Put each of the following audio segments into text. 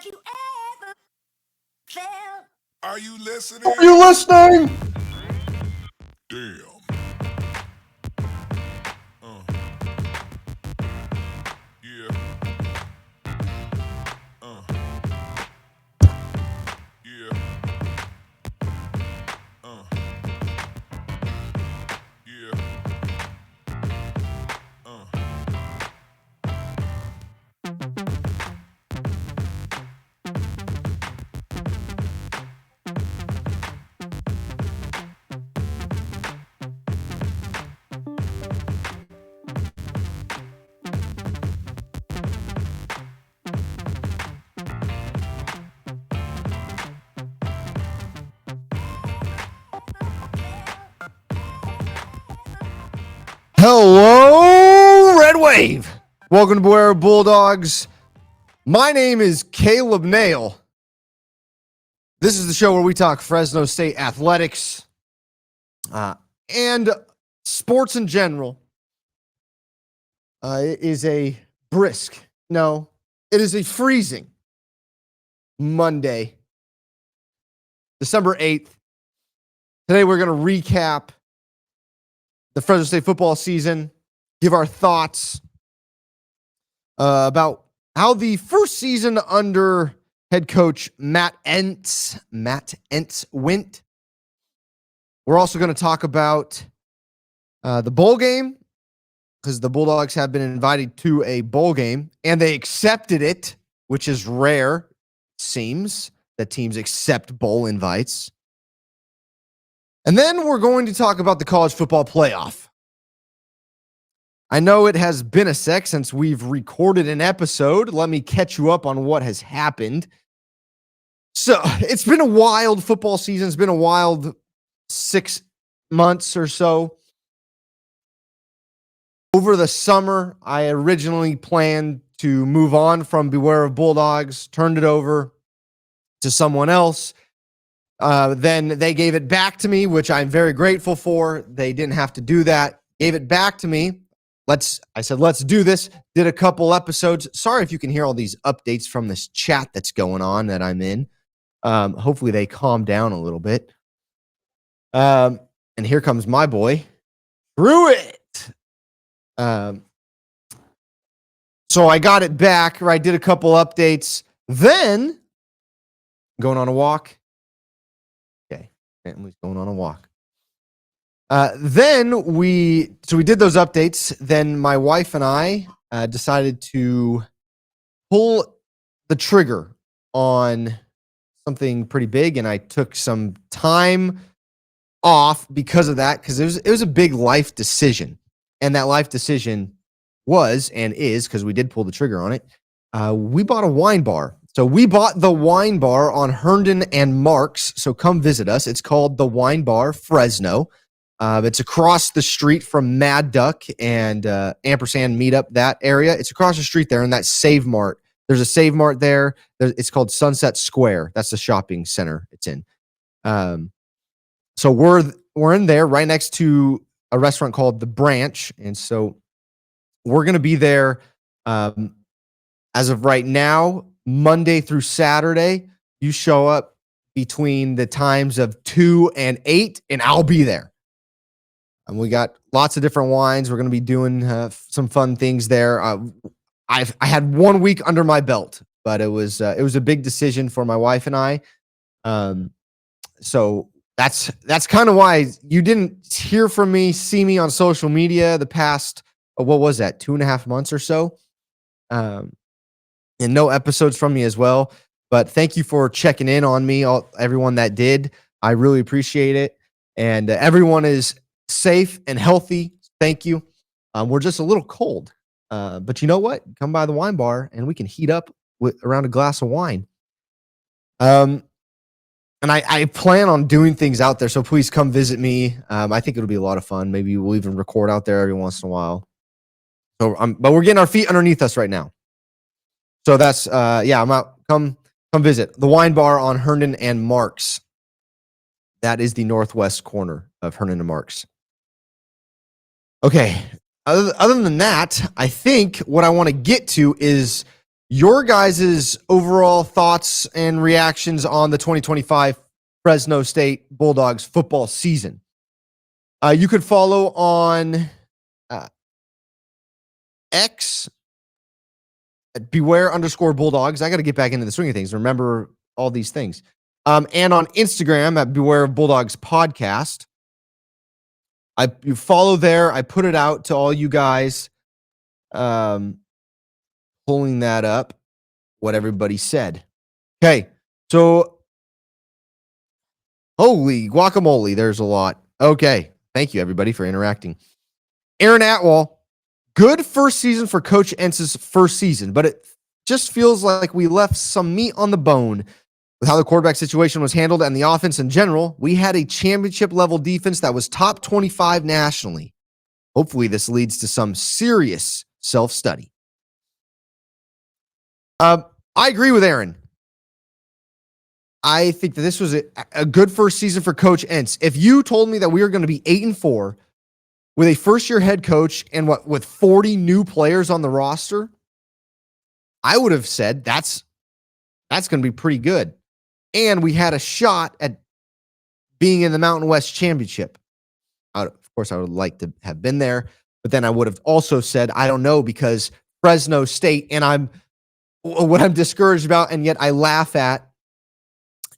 Have you ever felt? Are you listening? Are you listening? Damn. Yeah. Yeah. Yeah. Hello, Red Wave. Welcome to Beware Bulldogs. My name is Caleb Nail. This is the show where we talk Fresno State athletics and sports in general. It is a brisk, no, it is a freezing Monday, December 8th. Today we're going to recap the Fresno State football season, give our thoughts about how the first season under head coach Matt Entz went. We're also going to talk about the bowl game, because the Bulldogs have been invited to a bowl game, and they accepted it, which is rare. It seems that teams accept bowl invites. And then we're going to talk about the college football playoff. I know it has been a sec since we've recorded an episode. Let me catch you up on what has happened. So it's been a wild football season. It's been a wild 6 months or so. Over the summer, I originally planned to move on from Beware of Bulldogs, turned it over to someone else. Then they gave it back to me, which I'm very grateful for. They didn't have to do that. Gave it back to me. I said, let's do this. Did a couple episodes. Sorry if you can hear all these updates from this chat that's going on that I'm in. Hopefully they calm down a little bit. And here comes my boy, Pruitt. So I got it back, right? Did a couple updates. Then going on a walk. Okay, family's going on a walk. Then we did those updates. Then my wife and I decided to pull the trigger on something pretty big, and I took some time off because of that, because it was a big life decision, and that life decision was and is, because we did pull the trigger on it. We bought a wine bar. So we bought the wine bar on Herndon and Marks. So come visit us. It's called the Wine Bar Fresno. It's across the street from Mad Duck and Ampersand Meetup, that area. It's across the street there in that Save Mart. There's a Save Mart there. It's called Sunset Square. That's the shopping center it's in. So we're in there right next to a restaurant called The Branch. And so we're going to be there as of right now, Monday through Saturday. You show up between the times of 2 and 8, and I'll be there. And we got lots of different wines. We're going to be doing some fun things there. I had 1 week under my belt, but it was a big decision for my wife and I. So that's kind of why you didn't hear from me, see me on social media the past, what was that, 2.5 months or so? And no episodes from me as well. But thank you for checking in on me, everyone that did. I really appreciate it. And everyone is safe and healthy. Thank you. We're just a little cold. But you know what? Come by the wine bar and we can heat up around a glass of wine. And I plan on doing things out there, so please come visit me. I think it'll be a lot of fun. Maybe we'll even record out there every once in a while. So, but we're getting our feet underneath us right now. So that's I'm out. Come visit the wine bar on Herndon and Marks. That is the northwest corner of Herndon and Marks. Okay. Other than that, I think what I want to get to is your guys' overall thoughts and reactions on the 2025 Fresno State Bulldogs football season. You could follow on X at beware_Bulldogs. I got to get back into the swing of things. Remember all these things. And on Instagram at Beware of Bulldogs Podcast. You follow there. I put it out to all you guys. Pulling that up, what everybody said. Okay, so holy guacamole, there's a lot. Okay, thank you everybody for interacting. Aaron Atwell, good first season for Coach Entz's first season, but it just feels like we left some meat on the bone with how the quarterback situation was handled and the offense in general. We had a championship level defense that was top 25 nationally. Hopefully this leads to some serious self-study. I agree with Aaron. I think that this was a good first season for Coach Entz. If you told me that we were going to be 8-4 with a first-year head coach and with 40 new players on the roster, I would have said that's going to be pretty good. And we had a shot at being in the Mountain West Championship. Of course, I would like to have been there, but then I would have also said, I don't know, because Fresno State, and what I'm discouraged about, and yet I laugh at,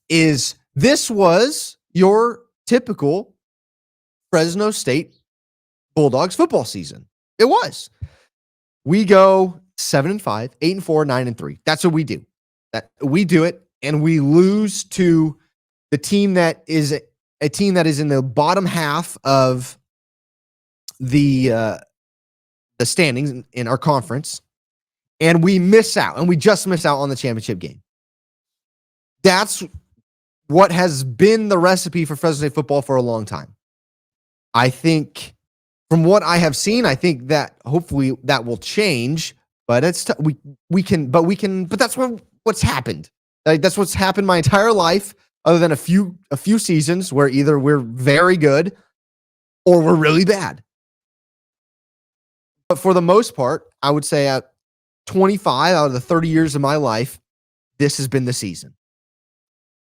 is this was your typical Fresno State Bulldogs football season. It was. We go 7-5, 8-4, 9-3. That's what we do. We do it, and we lose to the team that is a team that is in the bottom half of the standings in our conference, and we miss out, and we just miss out on the championship game. That's what has been the recipe for Fresno State football for a long time. I think, from what I have seen, I think that hopefully that will change. But that's what's happened. Like, that's what's happened my entire life, other than a few seasons where either we're very good or we're really bad. But for the most part, I would say at 25 out of the 30 years of my life, this has been the season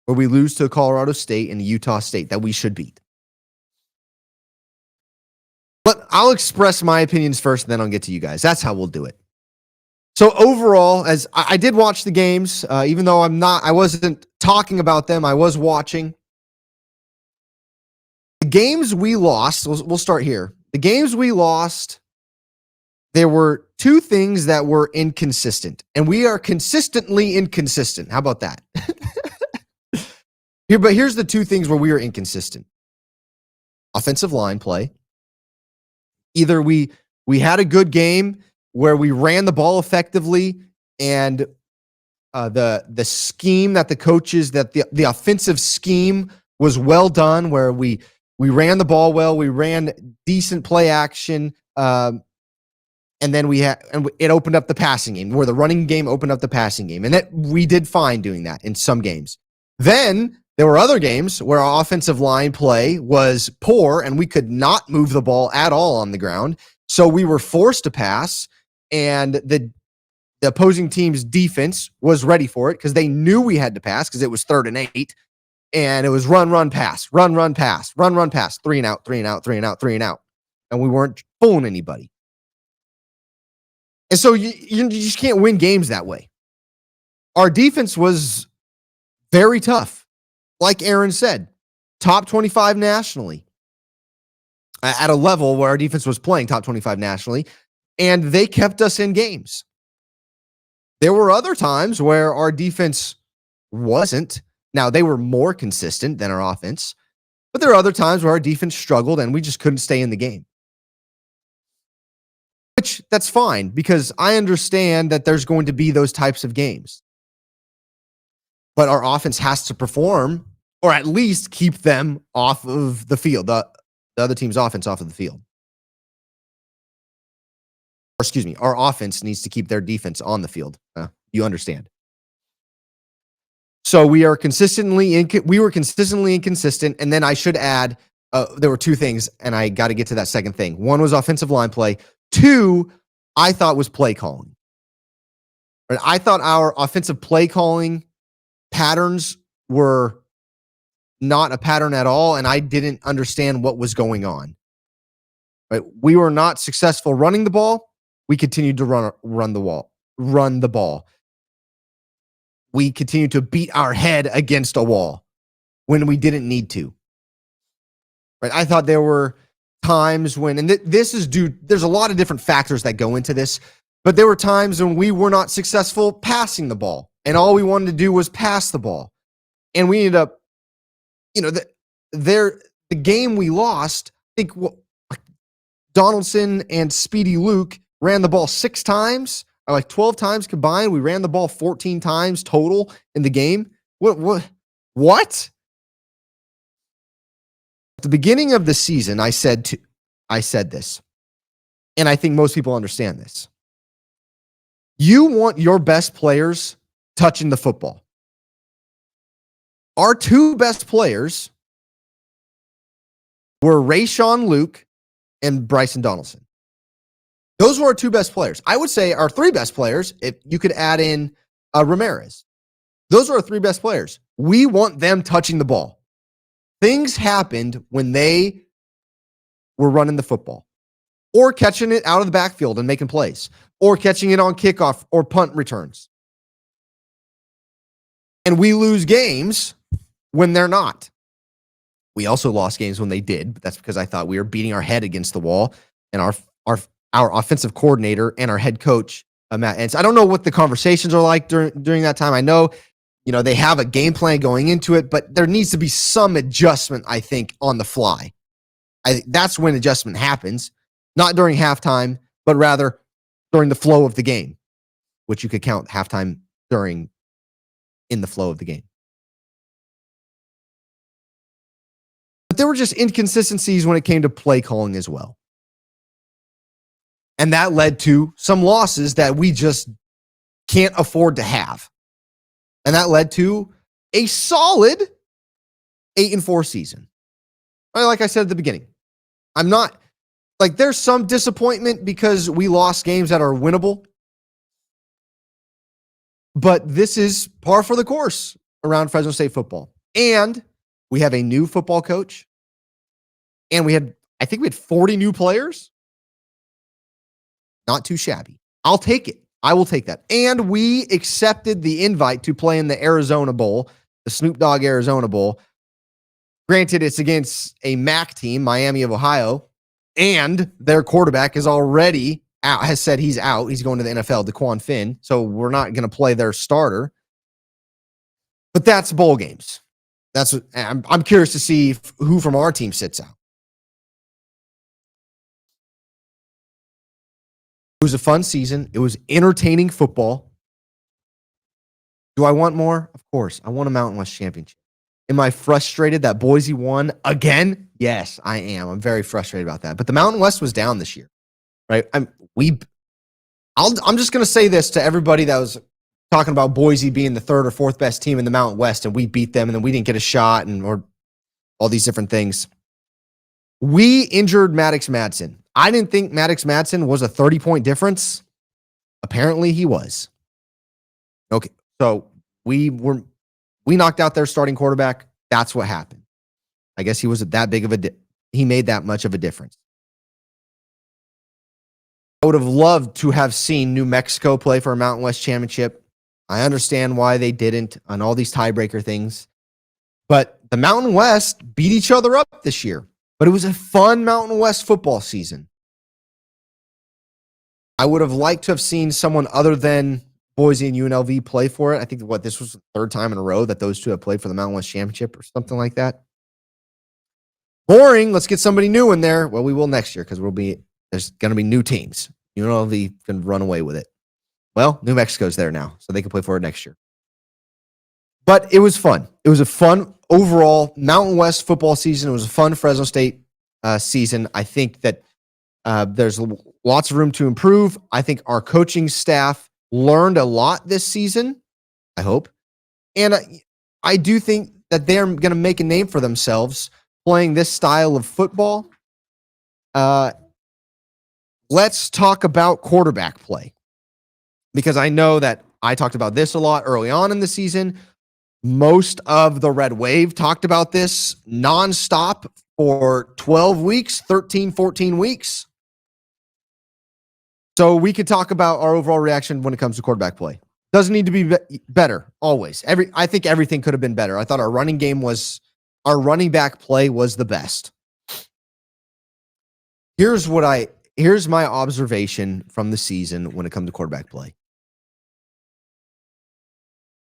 where we lose to Colorado State and Utah State that we should beat. But I'll express my opinions first, and then I'll get to you guys. That's how we'll do it. So overall, as I did watch the games, even though I wasn't talking about them, I was watching. The games we lost, we'll start here. The games we lost, there were two things that were inconsistent, and we are consistently inconsistent. How about that? But here's the two things where we are inconsistent. Offensive line play. Either we had a good game where we ran the ball effectively, and the scheme that the coaches, that the offensive scheme was well done, where we ran the ball well, we ran decent play action, and then it opened up the passing game, where the running game opened up the passing game, and that we did fine doing that in some games. Then there were other games where our offensive line play was poor, and we could not move the ball at all on the ground, so we were forced to pass. And the opposing team's defense was ready for it because they knew we had to pass because it was 3rd and 8. And it was run, pass, run, pass, 3 and out, 3 and out, 3 and out, 3 and out. And we weren't fooling anybody. And so you just can't win games that way. Our defense was very tough. Like Aaron said, top 25 nationally. At a level where our defense was playing top 25 nationally. And they kept us in games. There were other times where our defense wasn't. Now, they were more consistent than our offense, but there are other times where our defense struggled and we just couldn't stay in the game. Which, that's fine, because I understand that there's going to be those types of games. But our offense has to perform, or at least keep them off of the field, the other team's offense off of the field. Our offense needs to keep their defense on the field. You understand. So we were consistently inconsistent. And then I should add, there were two things, and I got to get to that second thing. One was offensive line play. Two, I thought was play calling. Right? I thought our offensive play calling patterns were not a pattern at all, and I didn't understand what was going on. Right? We were not successful running the ball. We continued to run the ball. We continued to beat our head against a wall when we didn't need to. Right? I thought there were times when, and this is due, there's a lot of different factors that go into this, but there were times when we were not successful passing the ball, and all we wanted to do was pass the ball. And we ended up, the game we lost, I think Donaldson and Speedy Luke ran the ball 6 times, or like 12 times combined. We ran the ball 14 times total in the game. What? At the beginning of the season, I said this, and I think most people understand this. You want your best players touching the football. Our 2 best players were Rayshawn Luke and Bryson Donaldson. Those were our 2 best players. I would say our 3 best players, if you could add in Ramirez. Those are our 3 best players. We want them touching the ball. Things happened when they were running the football or catching it out of the backfield and making plays or catching it on kickoff or punt returns. And we lose games when they're not. We also lost games when they did, but that's because I thought we were beating our head against the wall, and our offensive coordinator and our head coach, Matt. And so I don't know what the conversations are like during that time. I know, they have a game plan going into it, but there needs to be some adjustment, I think, on the fly. That's when adjustment happens, not during halftime, but rather during the flow of the game, which you could count halftime in the flow of the game. But there were just inconsistencies when it came to play calling as well. And that led to some losses that we just can't afford to have. And that led to a solid 8-4 season. Like I said at the beginning, I'm not there's some disappointment because we lost games that are winnable. But this is par for the course around Fresno State football. And we have a new football coach. And I think we had 40 new players. Not too shabby. I'll take it. I will take that. And we accepted the invite to play in the Arizona Bowl, the Snoop Dogg Arizona Bowl. Granted, it's against a MAC team, Miami of Ohio, and their quarterback is already out, has said he's out. He's going to the NFL, DeQuan Finn. So we're not going to play their starter. But that's bowl games. I'm curious to see who from our team sits out. It was a fun season. It was entertaining football. Do I want more? Of course. I want a Mountain West championship. Am I frustrated that Boise won again? Yes, I am. I'm very frustrated about that. But the Mountain West was down this year, right? I'm just going to say this to everybody that was talking about Boise being the 3rd or 4th best team in the Mountain West, and we beat them, and then we didn't get a shot, or all these different things. We injured Maddox Madsen. I didn't think Maddox Madsen was a 30-point difference. Apparently he was. Okay, so we knocked out their starting quarterback. That's what happened. I guess he was that big of he made that much of a difference. I would have loved to have seen New Mexico play for a Mountain West championship. I understand why they didn't on all these tiebreaker things. But the Mountain West beat each other up this year. But it was a fun Mountain West football season. I would have liked to have seen someone other than Boise and UNLV play for it. I think this was the 3rd time in a row that those 2 have played for the Mountain West Championship or something like that. Boring. Let's get somebody new in there. Well, we will next year because there's going to be new teams. UNLV can run away with it. Well, New Mexico's there now, so they can play for it next year. But it was fun. It was a fun overall Mountain West football season. It was a fun Fresno State season. I think that there's lots of room to improve. I think our coaching staff learned a lot this season, I hope. And I do think that they're going to make a name for themselves playing this style of football. Let's talk about quarterback play. Because I know that I talked about this a lot early on in the season. Most of the Red Wave talked about this nonstop for 12 weeks, 13, 14 weeks. So we could talk about our overall reaction when it comes to quarterback play. Doesn't need to be better always. I think everything could have been better. I thought our running back play was the best. Here's my observation from the season when it comes to quarterback play.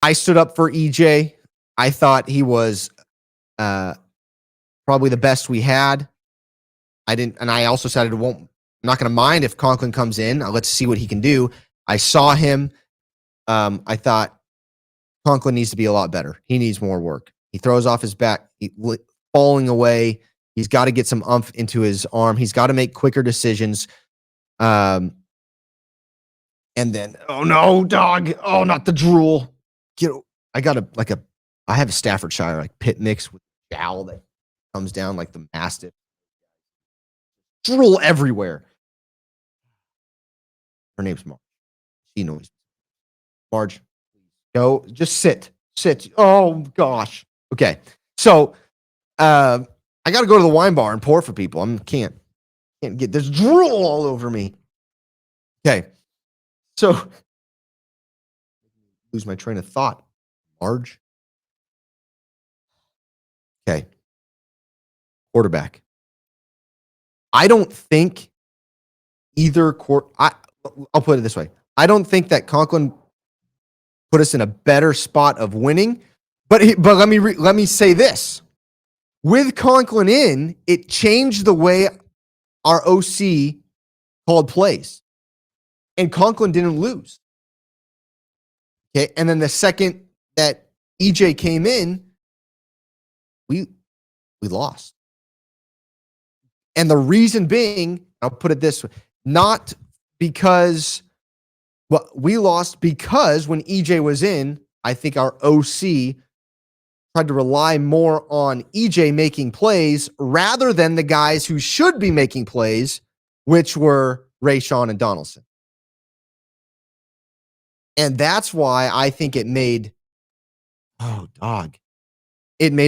I stood up for EJ. I thought he was probably the best we had. I also said I'm not going to mind if Conklin comes in. Let's see what he can do. I saw him. I thought Conklin needs to be a lot better. He needs more work. He throws off his back, falling away. He's got to get some oomph into his arm. He's got to make quicker decisions. And then, oh no, dog! Oh, not the drool. I have a Staffordshire like pit mix with jowl that comes down like the Mastiff. Drool everywhere. Her name's Marge. She knows. Marge, go. Just sit. Oh gosh. Okay. So, I got to go to the wine bar and pour for people. Can't get there's drool all over me. Okay. So, lose my train of thought. Marge. Okay. Quarterback. I don't think I'll put it this way. I don't think that Conklin put us in a better spot of winning, but let me say this. With Conklin in, it changed the way our OC called plays. And Conklin didn't lose. Okay. And then the second that EJ came in, we lost. And the reason being, I'll put it this way, not because we lost because when EJ was in, I think our OC tried to rely more on EJ making plays rather than the guys who should be making plays, which were Rayshawn and Donaldson. And that's why I think it made a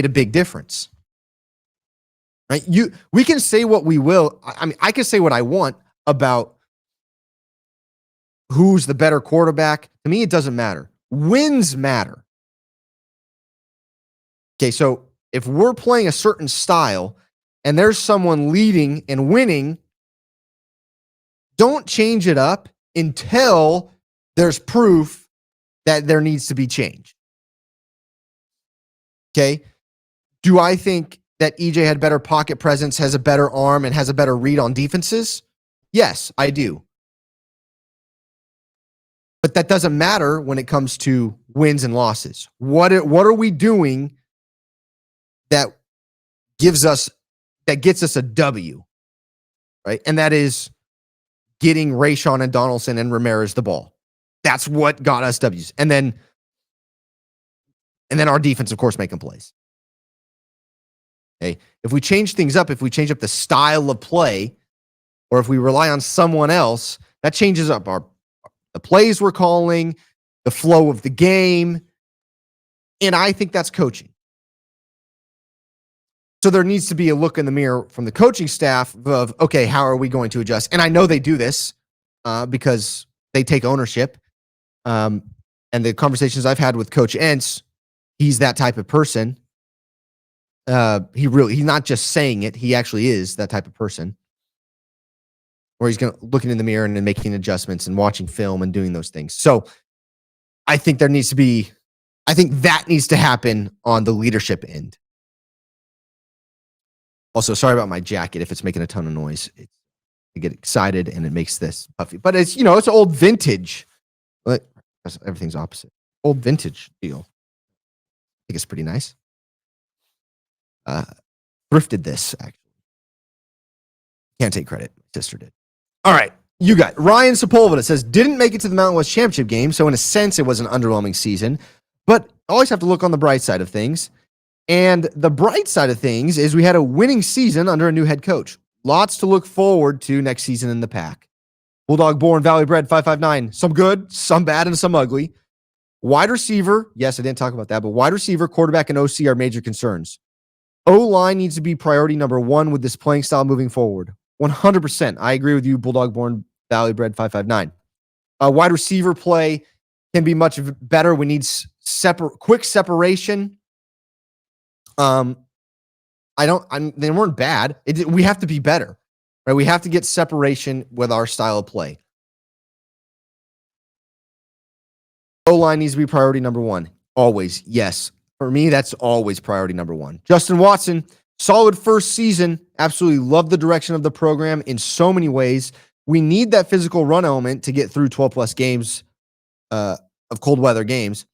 big difference. Right? We can say what we will. I mean, I can say what I want about who's the better quarterback. To me, it doesn't matter. Wins matter. Okay, so if we're playing a certain style and there's someone leading and winning, don't change it up until there's proof that there needs to be change. Okay? Do I think that EJ had better pocket presence, has a better arm, and has a better read on defenses? Yes, I do. But that doesn't matter when it comes to wins and losses. What are we doing that gets us a W, right? And that is getting Rayshawn and Donaldson and Ramirez the ball. That's what got us W's. And then our defense, of course, making plays. Okay. If we change things up, if we change up the style of play, or if we rely on someone else, that changes up the plays we're calling, the flow of the game. And I think that's coaching. So there needs to be a look in the mirror from the coaching staff of, okay, how are we going to adjust? And I know they do this because they take ownership. And the conversations I've had with Coach Entz, he's that type of person. He's not just saying it. He actually is that type of person. Where he's looking in the mirror and making adjustments and watching film and doing those things. So I think that needs to happen on the leadership end. Also, sorry about my jacket if it's making a ton of noise. I get excited and it makes this puffy. But it's old vintage. But everything's opposite. Old vintage deal. I think it's pretty nice. Thrifted this, actually. Can't take credit. My sister did. All right. You got Ryan Sepulveda says, didn't make it to the Mountain West Championship game, so in a sense, it was an underwhelming season. But always have to look on the bright side of things. And the bright side of things is we had a winning season under a new head coach. Lots to look forward to next season in the pack. Bulldog born, Valley bred, 559. Some good, some bad, and some ugly. Wide receiver, yes, I didn't talk about that, but wide receiver, quarterback, and OC are major concerns. O-line needs to be priority number one with this playing style moving forward. 100%. I agree with you, Bulldog Born Valley Bread 559. Wide receiver play can be much better. We need quick separation. They weren't bad. We have to be better, right? We have to get separation with our style of play. O-line needs to be priority number one. Always. Yes. For me, that's always priority number one. Justin Watson, solid first season. Absolutely love the direction of the program in so many ways. We need that physical run element to get through 12 plus games of cold weather games.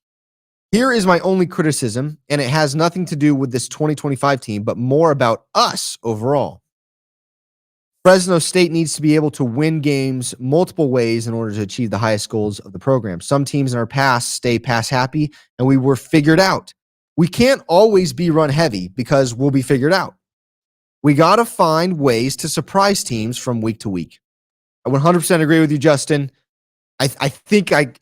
Here is my only criticism, and it has nothing to do with this 2025 team, but more about us overall. Fresno State needs to be able to win games multiple ways in order to achieve the highest goals of the program. Some teams in our past stay pass happy, and we were figured out. We can't always be run heavy because we'll be figured out. We got to find ways to surprise teams from week to week. I 100% agree with you, Justin. I think I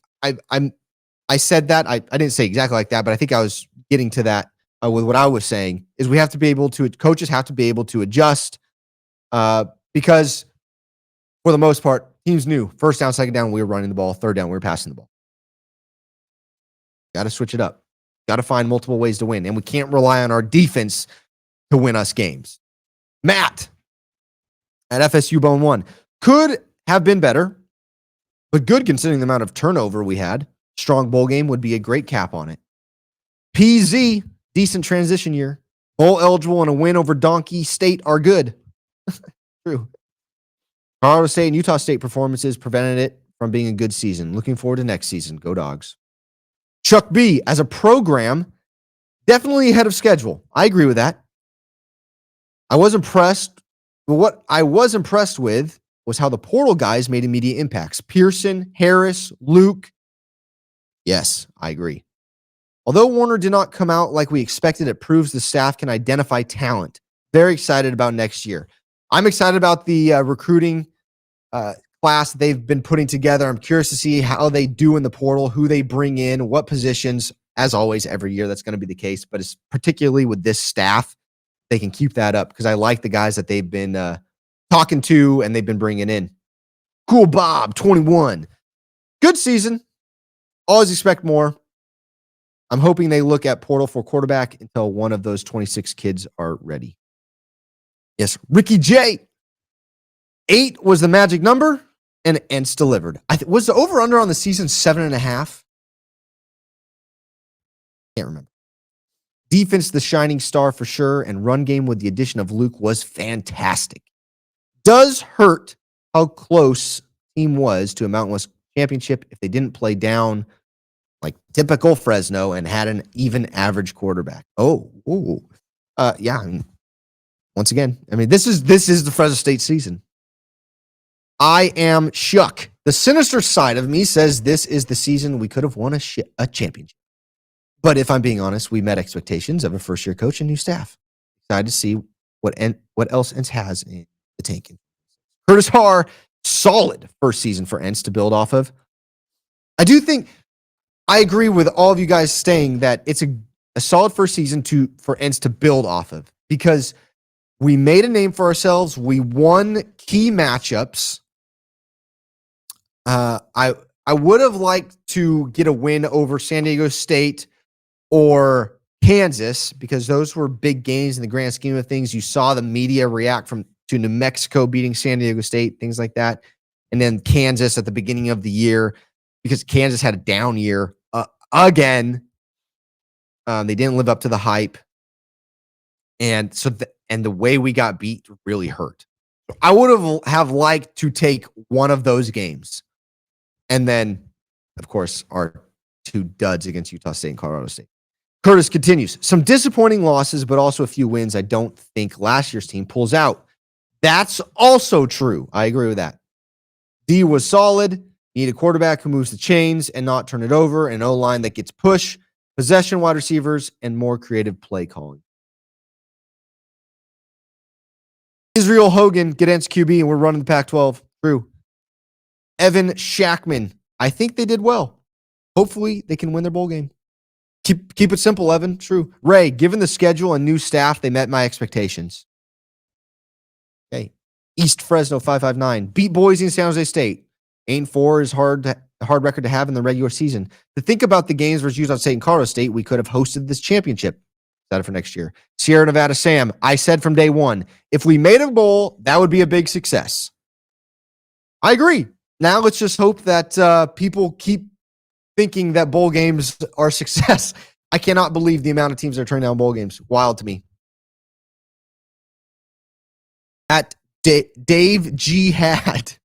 said that. I didn't say exactly like that, but I think I was getting to that with what I was saying. Is we have to be able to, coaches have to be able to adjust. Because for the most part, teams knew first down, second down, we were running the ball. Third down, we were passing the ball. Got to switch it up. Got to find multiple ways to win. And we can't rely on our defense to win us games. Matt at FSU Bone 1 could have been better, but good considering the amount of turnover we had. Strong bowl game would be a great cap on it. PZ, decent transition year. Bowl eligible and a win over Donkey State are good. True. Colorado State and Utah State performances prevented it from being a good season. Looking forward to next season. Go Dogs. Chuck B, as a program, definitely ahead of schedule. I agree with that. I was impressed. But what I was impressed with was how the portal guys made immediate impacts. Pearson, Harris, Luke. Yes, I agree. Although Warner did not come out like we expected, it proves the staff can identify talent. Very excited about next year. I'm excited about the recruiting class they've been putting together. I'm curious to see how they do in the portal, who they bring in, what positions. As always, every year that's going to be the case, but it's particularly with this staff, they can keep that up because I like the guys that they've been talking to and they've been bringing in. Cool Bob, 21. Good season. Always expect more. I'm hoping they look at portal for quarterback until one of those 26 kids are ready. Yes, Ricky J. 8 was the magic number, and Ents delivered. Was the over-under on the season 7.5? Can't remember. Defense, the shining star for sure, and run game with the addition of Luke was fantastic. Does hurt how close team was to a Mountain West championship if they didn't play down like typical Fresno and had an even average quarterback. Yeah. Once again, I mean, this is the Fresno State season. I am shook. The sinister side of me says this is the season we could have won a championship. But if I'm being honest, we met expectations of a first-year coach and new staff. Excited to see what else Ents has in the tank. Curtis Harr, solid first season for Ents to build off of. I do think I agree with all of you guys saying that it's a solid first season for Ents to build off of because we made a name for ourselves. We won key matchups. I would have liked to get a win over San Diego State or Kansas because those were big games in the grand scheme of things. You saw the media react to New Mexico beating San Diego State, things like that. And then Kansas at the beginning of the year because Kansas had a down year again. They didn't live up to the hype. And so the way we got beat really hurt. I would have liked to take one of those games. And then, of course, our two duds against Utah State and Colorado State. Curtis continues. Some disappointing losses, but also a few wins I don't think last year's team pulls out. That's also true. I agree with that. D was solid. Need a quarterback who moves the chains and not turn it over. An O-line that gets push, possession wide receivers, and more creative play calling. Israel Hogan, get Ents QB, and we're running the Pac-12. True. Evan Shackman. I think they did well. Hopefully, they can win their bowl game. Keep it simple, Evan. True. Ray, given the schedule and new staff, they met my expectations. Okay. East Fresno 559 beat Boise and San Jose State. 8-4 is a hard record to have in the regular season. To think about the games versus Utah State and Colorado State, we could have hosted this championship. Excited for next year. Sierra Nevada Sam, I said from day one, if we made a bowl, that would be a big success. I agree. Now let's just hope that people keep thinking that bowl games are success. I cannot believe the amount of teams that are turning down bowl games. Wild to me. At Dave G. Had,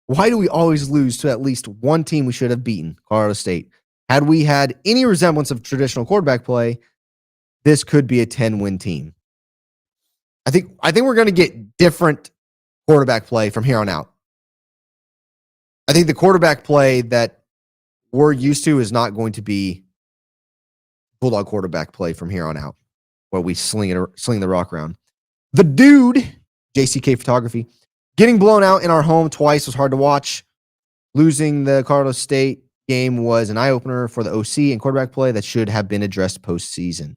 why do we always lose to at least one team we should have beaten? Colorado State. Had we had any resemblance of traditional quarterback play, this could be a 10-win team. I think we're going to get different quarterback play from here on out. I think the quarterback play that we're used to is not going to be Bulldog quarterback play from here on out, where we sling the rock around. The dude, JCK Photography, getting blown out in our home twice was hard to watch. Losing the Colorado State game was an eye-opener for the OC and quarterback play that should have been addressed postseason.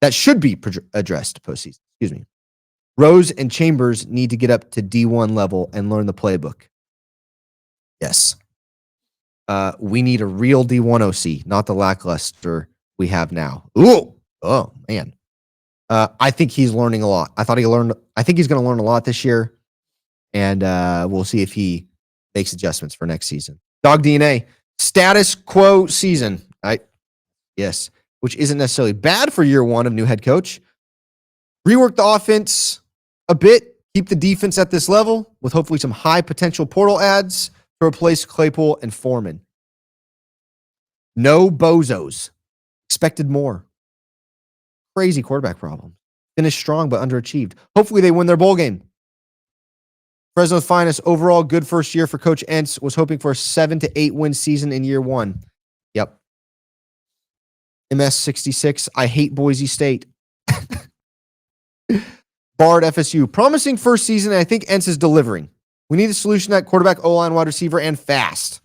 Excuse me. Rose and Chambers need to get up to D1 level and learn the playbook. Yes. We need a real D1 OC, not the lackluster we have now. Ooh. Oh, man. I think he's learning a lot. I think he's going to learn a lot this year, and we'll see if he makes adjustments for next season. Dog DNA, status quo season. Yes, which isn't necessarily bad for year one of new head coach. Rework the offense a bit, keep the defense at this level with hopefully some high potential portal ads to replace Claypool and Foreman. No bozos. Expected more. Crazy quarterback problem. Finished strong but underachieved. Hopefully they win their bowl game. Fresno's finest overall good first year for Coach Entz. Was hoping for a 7 to 8 win season in year one. Yep. MS66. I hate Boise State. Bard FSU. Promising first season. And I think Entz is delivering. We need a solution at quarterback, O-line, wide receiver, and fast.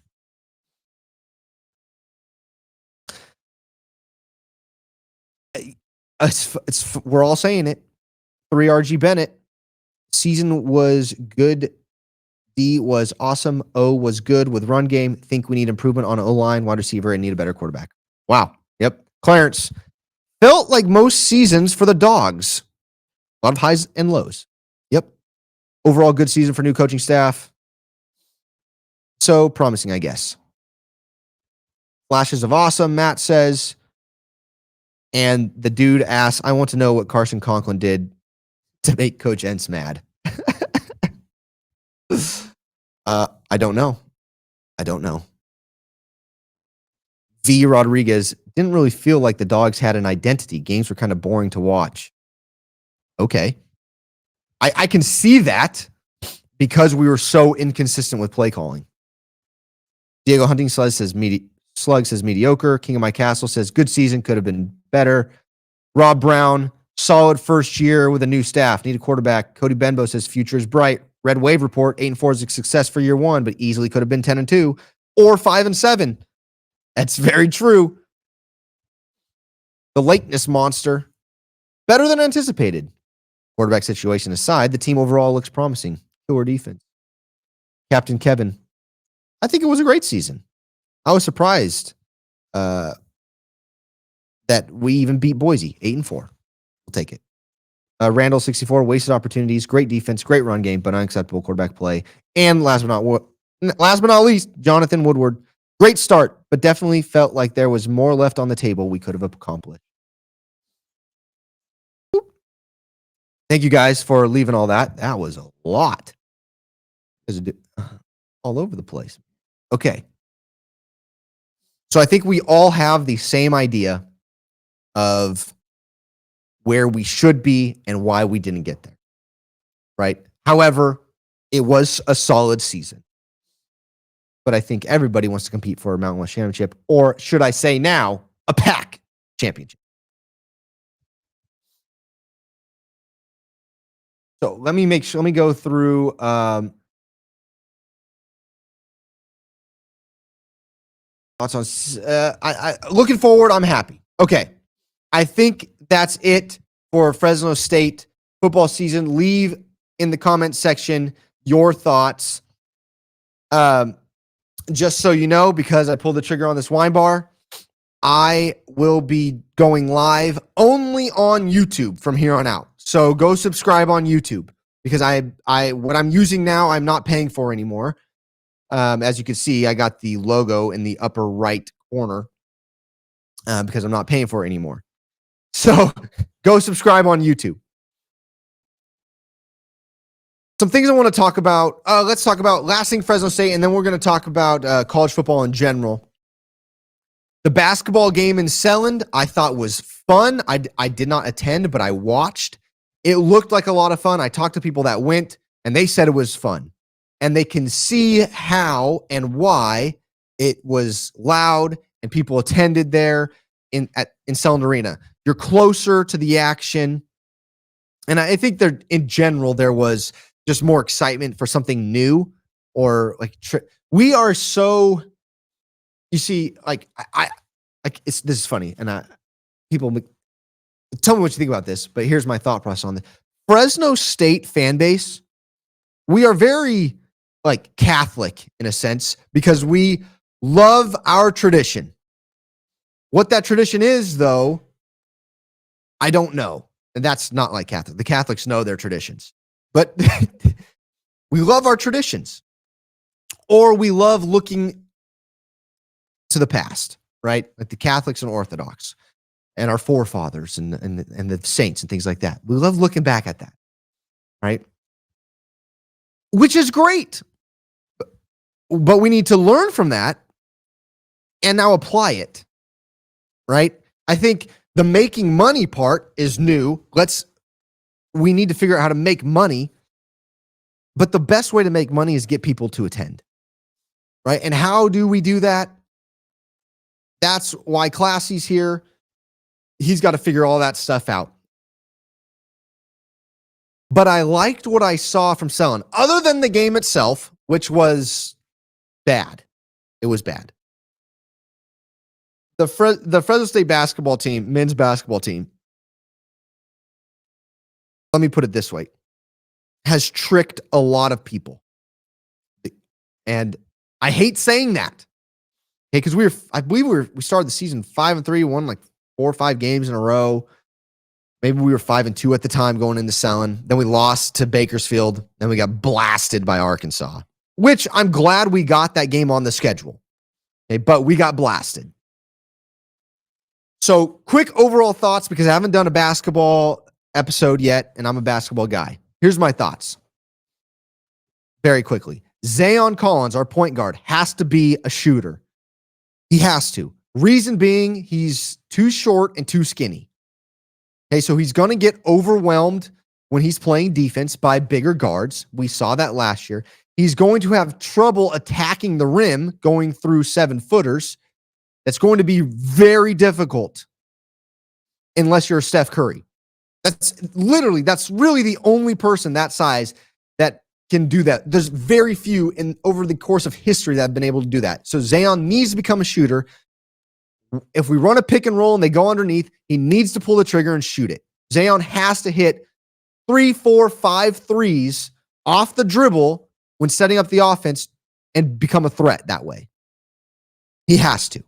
We're all saying it. 3 RG Bennett. Season was good. D was awesome. O was good with run game. Think we need improvement on O-line, wide receiver, and need a better quarterback. Wow. Yep. Clarence. Felt like most seasons for the Dogs. A lot of highs and lows. Yep. Overall good season for new coaching staff. So promising, I guess. Flashes of awesome, Matt says. And the dude asks, I want to know what Carson Conklin did to make Coach Entz mad. I don't know. V. Rodriguez didn't really feel like the Dogs had an identity. Games were kind of boring to watch. Okay. I can see that because we were so inconsistent with play calling. Diego Hunting Slug says mediocre. King of My Castle says good season, could have been better. Rob Brown, solid first year with a new staff. Need a quarterback. Cody Benbow says future is bright. Red Wave Report, 8-4 is a success for year one, but easily could have been 10-2 or 5-7. That's very true. The lateness monster, better than anticipated. Quarterback situation aside, the team overall looks promising. Killer defense. Captain Kevin, I think it was a great season. I was surprised that we even beat Boise, 8-4. We'll take it. Randall 64, wasted opportunities, great defense, great run game, but unacceptable quarterback play. And last but not least, Jonathan Woodward, great start, but definitely felt like there was more left on the table we could have accomplished. Thank you guys for leaving all that. That was a lot. All over the place. Okay. So I think we all have the same idea of where we should be and why we didn't get there. Right? However, it was a solid season. But I think everybody wants to compete for a Mountain West championship, or should I say now, a PAC championship. So let me go through Thoughts on I looking forward, I'm happy. Okay. I think that's it for Fresno State football season. Leave in the comment section your thoughts. Just so you know, because I pulled the trigger on this wine bar, I will be going live only on YouTube from here on out. So go subscribe on YouTube because I what I'm using now, I'm not paying for anymore. As you can see, I got the logo in the upper right corner because I'm not paying for it anymore. So go subscribe on YouTube. Some things I want to talk about. Let's talk about last thing Fresno State, and then we're going to talk about college football in general. The basketball game in Selland, I thought was fun. I did not attend, but I watched. It looked like a lot of fun. I talked to people that went, and they said it was fun. And they can see how and why it was loud and people attended there in Selland Arena. You're closer to the action. And I think in general, there was just more excitement for something new or like we are so, you see, like this is funny. And people tell me what you think about this, but here's my thought process on this. Fresno State fan base, we are very like Catholic in a sense because we love our tradition. What that tradition is, though, I don't know. And that's not like Catholic. The Catholics know their traditions. But we love our traditions. Or we love looking to the past, right? Like the Catholics and Orthodox and our forefathers and the saints and things like that. We love looking back at that, right? Which is great. But we need to learn from that and now apply it, right? I think the making money part is new. We need to figure out how to make money. But the best way to make money is get people to attend, right? And how do we do that? That's why Classy's here. He's got to figure all that stuff out. But I liked what I saw from Selland, other than the game itself, which was bad. It was bad. The Fresno State basketball team, men's basketball team, let me put it this way, has tricked a lot of people. And I hate saying that. Okay, because we started the season 5-3, won like 4 or 5 games in a row. Maybe we were 5-2 at the time going into Selland. Then we lost to Bakersfield. Then we got blasted by Arkansas, which I'm glad we got that game on the schedule. Okay, but we got blasted. So quick overall thoughts because I haven't done a basketball episode yet, and I'm a basketball guy. Here's my thoughts. Very quickly. Zayon Collins, our point guard, has to be a shooter. He has to. Reason being, he's too short and too skinny. Okay, so he's going to get overwhelmed when he's playing defense by bigger guards. We saw that last year. He's going to have trouble attacking the rim going through 7-footers. That's going to be very difficult unless you're Steph Curry. That's really the only person that size that can do that. There's very few over the course of history that have been able to do that. So Zayon needs to become a shooter. If we run a pick and roll and they go underneath, he needs to pull the trigger and shoot it. Zayon has to hit 3, 4, 5 threes off the dribble when setting up the offense and become a threat that way. He has to.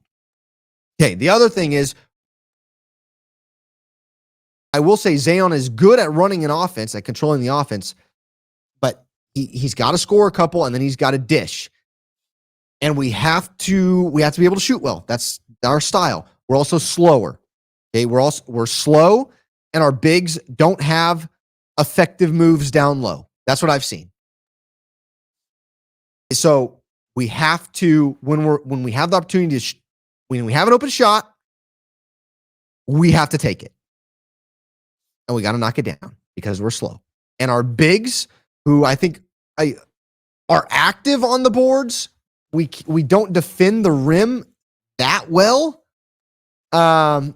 Okay, the other thing is, I will say Zayon is good at running an offense, at controlling the offense, but he's got to score a couple and then he's got to dish. And we have to be able to shoot well. That's our style. We're also slower. Okay, we're slow, and our bigs don't have effective moves down low. That's what I've seen. So we have to when we have the opportunity to when we have an open shot, we have to take it, and we got to knock it down because we're slow. And our bigs, who I think are active on the boards, we don't defend the rim that well. I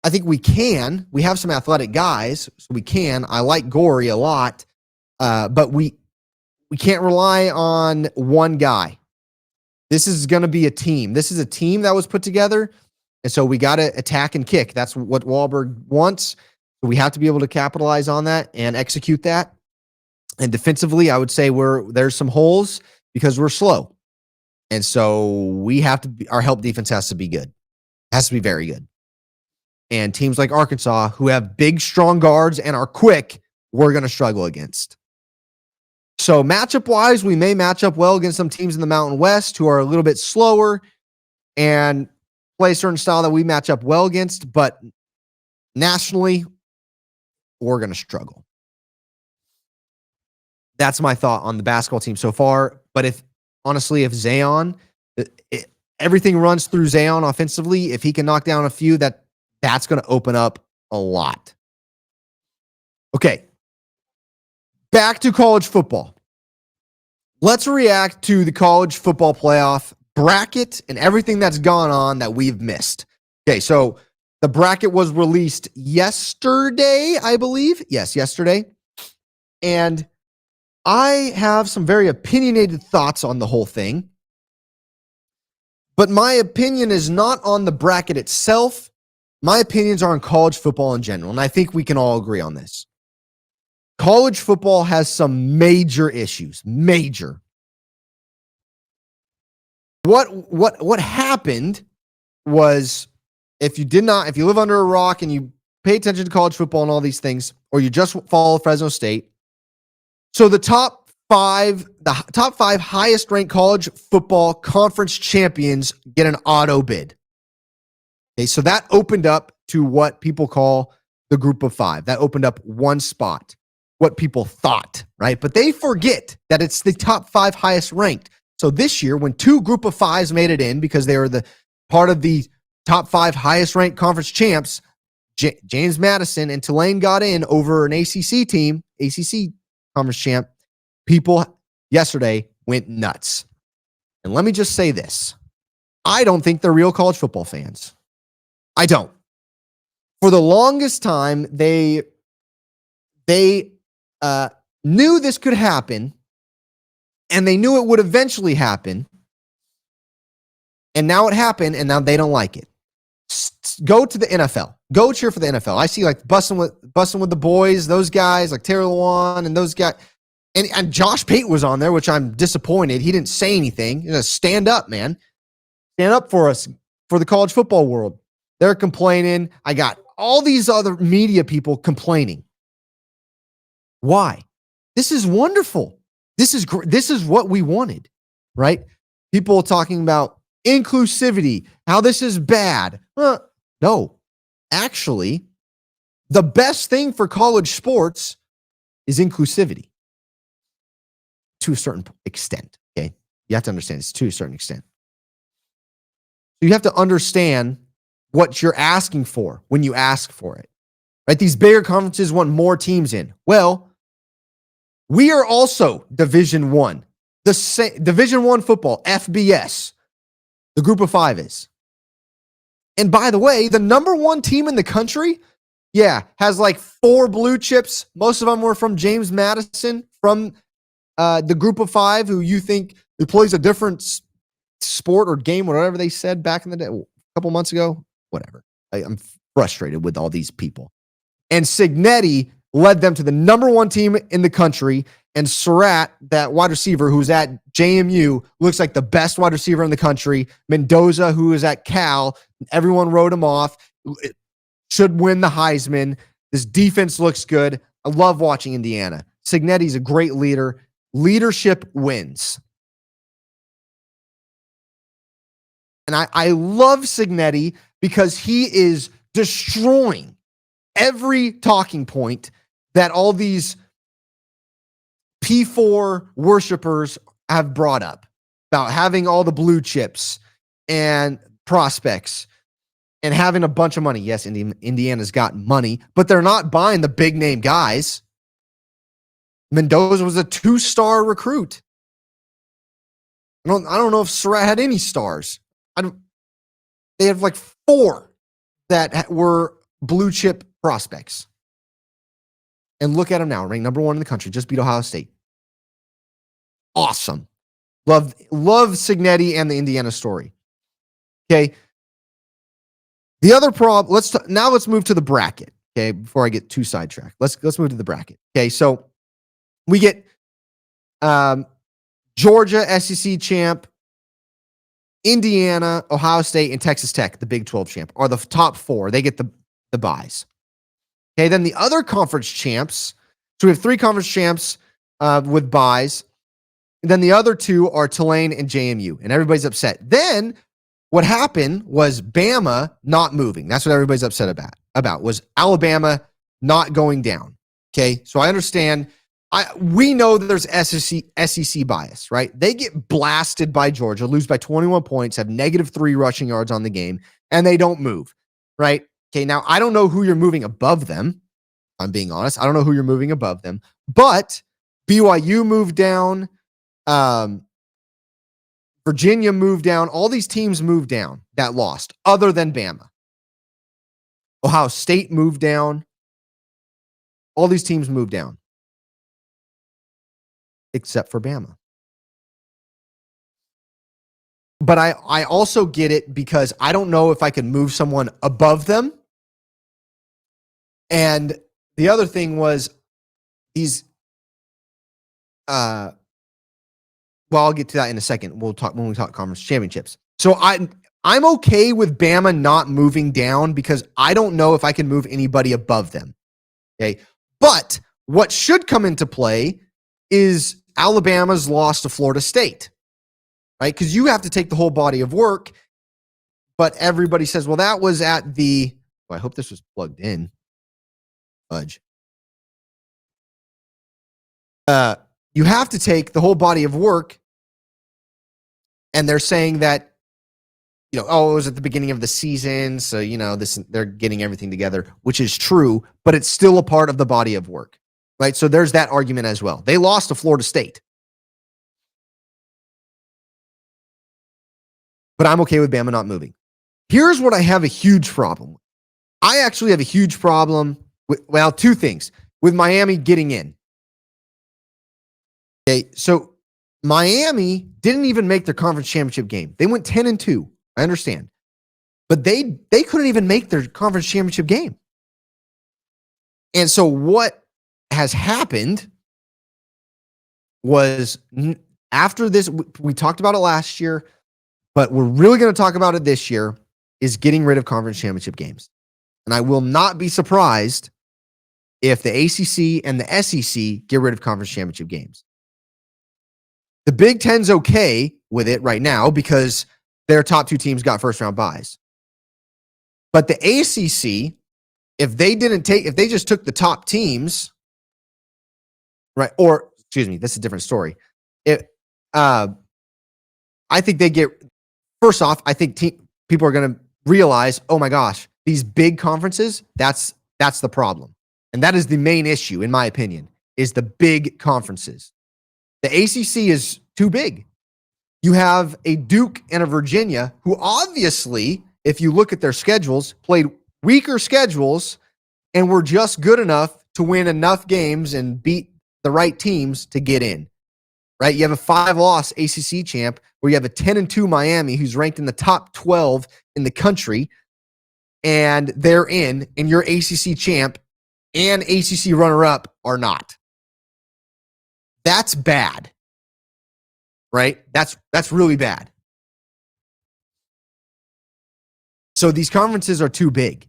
think we can. We have some athletic guys, so we can. I like Gorey a lot, but we can't rely on one guy. This is going to be a team. This is a team that was put together. And so we got to attack and kick. That's what Wahlberg wants. We have to be able to capitalize on that and execute that. And defensively, I would say there's some holes because we're slow. And so we have to our help defense has to be good. Has to be very good. And teams like Arkansas, who have big, strong guards and are quick, we're going to struggle against. So matchup-wise, we may match up well against some teams in the Mountain West who are a little bit slower and play a certain style that we match up well against, but nationally, we're going to struggle. That's my thought on the basketball team so far. But if Zion, everything runs through Zion offensively, if he can knock down a few, that's going to open up a lot. Okay. Back to college football. Let's react to the college football playoff bracket and everything that's gone on that we've missed. Okay, so the bracket was released yesterday, I believe. Yes, yesterday. And I have some very opinionated thoughts on the whole thing. But my opinion is not on the bracket itself. My opinions are on college football in general, and I think we can all agree on this. College football has some major issues. Major. What happened was if you live under a rock and you pay attention to college football and all these things, or you just follow Fresno State. So the top five highest ranked college football conference champions get an auto bid. Okay, so that opened up to what people call the group of five. That opened up one spot, what people thought, right? But they forget that it's the top five highest ranked. So this year, when two group of fives made it in because they were the part of the top five highest ranked conference champs, James Madison and Tulane got in over an ACC team, ACC conference champ. People yesterday went nuts. And let me just say this. I don't think they're real college football fans. I don't. For the longest time, they knew this could happen, and they knew it would eventually happen, and now it happened, and now they don't like it. Go to the NFL. Go cheer for the NFL. I see like busting with the boys, those guys like Taylor Lewan and those guys. And Josh Pate was on there, which I'm disappointed. He didn't say anything. You know, stand up, man. Stand up for us, for the college football world. They're complaining. I got all these other media people complaining. Why? This is wonderful. This is what we wanted, right? People talking about inclusivity, how this is bad. No, actually, the best thing for college sports is inclusivity to a certain extent, okay? You have to understand it's to a certain extent. So you have to understand what you're asking for when you ask for it, right? These bigger conferences want more teams in. Well, we are also Division I. Division I football, FBS, the group of five is. And by the way, the number one team in the country, has like 4 blue chips. Most of them were from James Madison, from the group of five, who plays a different sport or game, whatever they said back in the day, a couple months ago, whatever. I'm frustrated with all these people. And Cignetti led them to the number one team in the country. And Surratt, that wide receiver who's at JMU, looks like the best wide receiver in the country. Mendoza, who is at Cal, everyone wrote him off. Should win the Heisman. This defense looks good. I love watching Indiana. Cignetti's a great leader. Leadership wins. And I love Cignetti because he is destroying every talking point that all these P4 worshipers have brought up about having all the blue chips and prospects and having a bunch of money. Yes, Indiana's got money, but they're not buying the big name guys. Mendoza was a 2-star recruit. I don't know if Surratt had any stars. They have like 4 that were blue chip prospects. And look at them now, ranked number 1 in the country, just beat Ohio State. Awesome. Love Signetti and the Indiana story. Okay. The other problem, let's move to the bracket. Okay, before I get too sidetracked. Let's move to the bracket. Okay, so we get Georgia, SEC champ, Indiana, Ohio State, and Texas Tech, the Big 12 champ, are the top four. They get the buys. Okay, then the other conference champs, so we have three conference champs with buys. And then the other two are Tulane and JMU, and everybody's upset. Then what happened was Bama not moving. That's what everybody's upset about was Alabama not going down. Okay, so I understand. We know that there's SEC bias, right? They get blasted by Georgia, lose by 21 points, have -3 rushing yards on the game, and they don't move, right? Okay, now I don't know who you're moving above them. I'm being honest. I don't know who you're moving above them, but BYU moved down. Virginia moved down. All these teams moved down that lost, other than Bama. Ohio State moved down. All these teams moved down, except for Bama. But I also get it because I don't know if I can move someone above them. And the other thing was these well, I'll get to that in a second. We'll talk when we talk conference championships. So I'm okay with Bama not moving down because I don't know if I can move anybody above them. Okay. But what should come into play is Alabama's loss to Florida State, right? Because you have to take the whole body of work. But everybody says, well, that was at the, I hope this was plugged in. Fudge. You have to take the whole body of work, and they're saying that, it was at the beginning of the season, so they're getting everything together, which is true, but it's still a part of the body of work, right? So there's that argument as well. They lost to Florida State, but I'm okay with Bama not moving. Here's what I have a huge problem with. I actually have a huge problem with, two things, with Miami getting in. Okay, so Miami didn't even make their conference championship game. They went 10-2. I understand. But they couldn't even make their conference championship game. And so what has happened was after this, we talked about it last year, but we're really going to talk about it this year, is getting rid of conference championship games. And I will not be surprised if the ACC and the SEC get rid of conference championship games. The Big Ten's okay with it right now because their top two teams got first round buys. But the ACC, if they just took the top teams, right? Or excuse me, this is a different story. I think they get, first off, I think people are going to realize, oh my gosh, these big conferences, that's the problem. And that is the main issue, in my opinion, is the big conferences. The ACC is too big. You have a Duke and a Virginia who obviously, if you look at their schedules, played weaker schedules and were just good enough to win enough games and beat the right teams to get in, right? You have a 5-loss ACC champ where you have a 10-2 Miami who's ranked in the top 12 in the country, and they're in, and your ACC champ and ACC runner-up are not. That's bad, right? That's really bad. So these conferences are too big.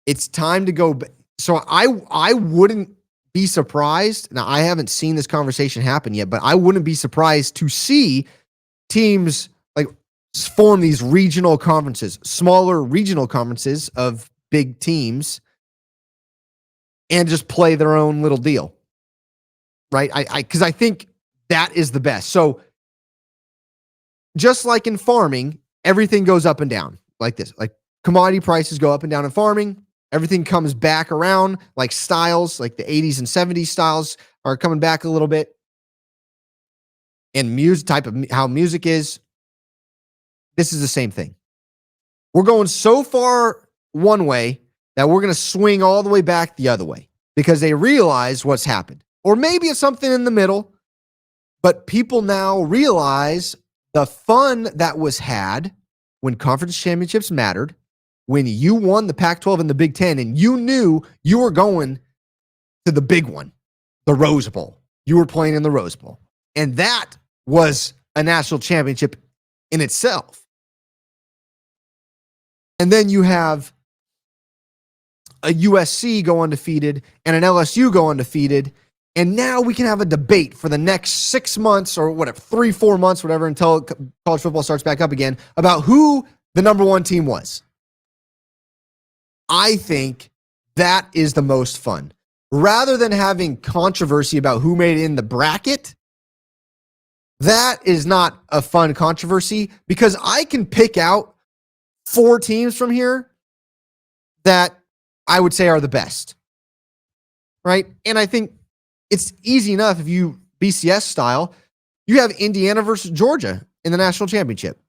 It's time to go. So I wouldn't be surprised. Now, I haven't seen this conversation happen yet, but I wouldn't be surprised to see teams like form these regional conferences, smaller regional conferences of big teams, and just play their own little deal. Right? Because I think that is the best. So just like in farming, everything goes up and down like this. Like commodity prices go up and down in farming. Everything comes back around, like styles, like the 80s and 70s styles are coming back a little bit. And music, type of how music is, this is the same thing. We're going so far one way that we're going to swing all the way back the other way because they realize what's happened. Or maybe it's something in the middle, But people now realize the fun that was had when conference championships mattered, when you won the Pac-12 and the Big Ten, and you knew you were going to the big one, the Rose Bowl. You were playing in the Rose Bowl. And that was a national championship in itself. And then you have a USC go undefeated and an LSU go undefeated. And now we can have a debate for the next 6 months or whatever, 3-4 months, whatever, until college football starts back up again, about who the number one team was. I think that is the most fun. Rather than having controversy about who made it in the bracket, that is not a fun controversy because I can pick out 4 teams from here that I would say are the best. Right? And I think it's easy enough if you BCS style, you have Indiana versus Georgia in the national championship.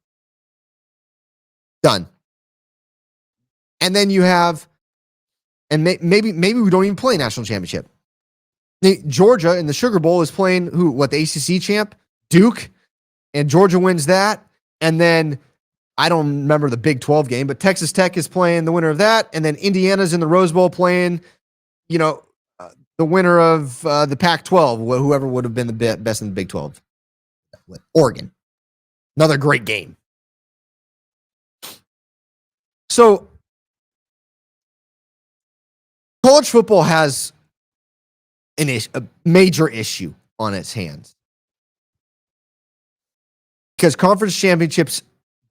Done. And then you have, and maybe we don't even play national championship. Georgia in the Sugar Bowl is playing the ACC champ, Duke, and Georgia wins that. And then I don't remember the Big 12 game, but Texas Tech is playing the winner of that. And then Indiana's in the Rose Bowl playing, the winner of the Pac-12, whoever would have been the best in the Big 12. Oregon. Another great game. So college football has a major issue on its hands because conference championships